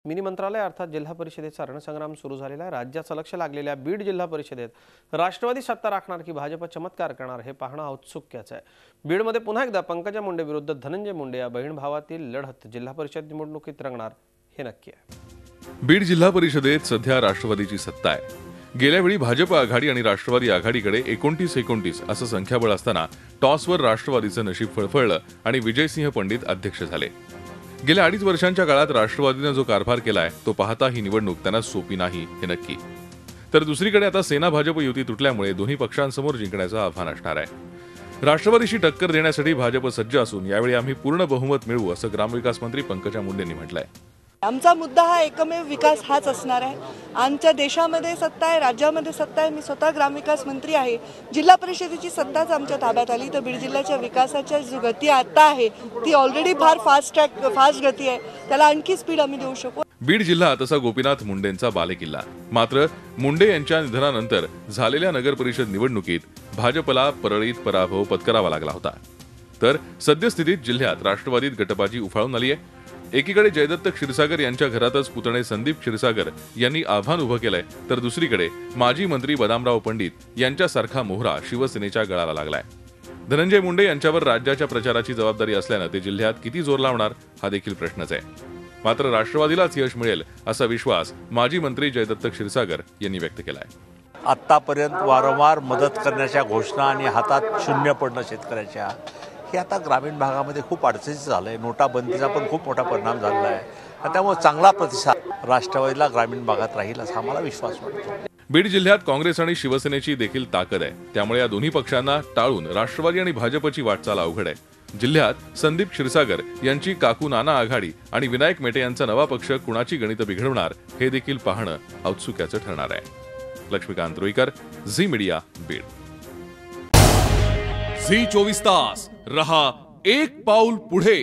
Mini मंत्रालय अर्थात जिल्हा परिषदेचा रणसंग्राम सुरू झालेला आहे। राज्याचं लक्ष लागलेल्या बीड जिल्हा परिषदेत राष्ट्रवादी सत्ता राखणार की भाजप चमत्कार करणार हे पाहणं औत्सुक्याचं आहे। बीडमध्ये पुन्हा एकदा पंकजा मुंडे विरुद्ध धनंजय मुंडे या बहीण भावातील लढत जिल्हा परिषद निवडणुकीत रंगणार हे नक्की आहे। बीड जिल्हा परिषदेत सध्या राष्ट्रवादीची सत्ता आहे। गेल्या वेळी भाजप आघाडी आणि राष्ट्रवादी आघाडीकडे 29-29 असं संख्याबळ असताना टॉसवर राष्ट्रवादीचं नशीब फळफळलं आणि विजयसिंह पंडित अध्यक्ष झाले। गेल्या 2.5 वर्षांच्या काळात राष्ट्रवादीने जो कारभार केलाय तो पाहता ही निवडणूक त्यांना सोपी नाही हे नक्की। तर दुसरीकडे आता सेना भाजप युती तुटल्यामुळे दोन्ही पक्षांसमोर जिंकण्याचं आव्हान असणार आहे। राष्ट्रवादीशी टक्कर देण्यासाठी भाजप सज्ज असून यावेळी आम्ही पूर्ण बहुमत मिळवू असं ग्रामविकास मंत्री पंकजा मुंडेंनी म्हटलंय। आमचा मुद्दा हा एकमेव विकास हाच असणार आहे। आमच्या देशामध्ये सत्ता आहे, राज्यामध्ये सत्ता आहे। मी स्वतः ग्रामविकास मंत्री आहे। जिल्हा परिषदेची सत्ताच आमच्या ताब्यात आली तर बीड जिल्ह्याच्या विकासाची जो गती आता आहे ती ऑलरेडी फार फास्ट गती आहे, त्याला आणखी स्पीड आम्ही देऊ शकू। बीड जिल्हा तसा गोपीनाथ मुंडेंचा बालेकिल्ला। मात्र मुंडे यांच्या निधनानंतर झालेल्या नगर परिषद निवडणुकीत भाजपला परळीत पराभव पत्करावा लागला होता। तर सद्यस्थितीत जिल्ह्यात राष्ट्रवादीत गटबाजी उफाळून आली आहे। एकीकडे जयदत्त क्षीरसागर यांच्या घरातच पुतणे संदीप क्षीरसागर यांनी आव्हान उभं केलंय, तर दुसरीकडे माजी मंत्री बदामराव पंडित यांच्यासारखा मोहरा शिवसेनेच्या गळाला लागलाय। धनंजय मुंडे यांच्यावर राज्याच्या प्रचाराची जबाबदारी असल्यानं ते जिल्ह्यात किती जोर लावणार हा देखील प्रश्नच आहे। मात्र राष्ट्रवादीलाच यश मिळेल असा विश्वास माजी मंत्री जयदत्त क्षीरसागर यांनी व्यक्त केलाय। आतापर्यंत वारंवार मदत करण्याच्या घोषणा आणि हातात शून्य पडणं शेतकऱ्याच्या हे आता ग्रामीण भागामध्ये खूप अडचणीचं झालंय। नोटाबंदीचा पण खूप मोठा परिणाम झालेला आहे आणि त्यामुळे चांगला प्रतिसाद राष्ट्रवादीला ग्रामीण भागात राहील असा आम्हाला विश्वास वाटतो। बीड जिल्ह्यात काँग्रेस आणि शिवसेनेची देखील ताकद आहे, त्यामुळे या दोन्ही पक्षांना टाळून राष्ट्रवादी आणि भाजपची वाटचाल अवघड आहे। जिल्ह्यात संदीप क्षीरसागर यांची काकू नाना आघाडी आणि विनायक मेटे यांचा नवा पक्ष कुणाची गणितं बिघडवणार हे देखील पाहणं औत्सुक्याचं ठरणार आहे। लक्ष्मीकांत रुईकर, झी मीडिया, बीड। झी 24 तास रहा एक पाऊल पुढे।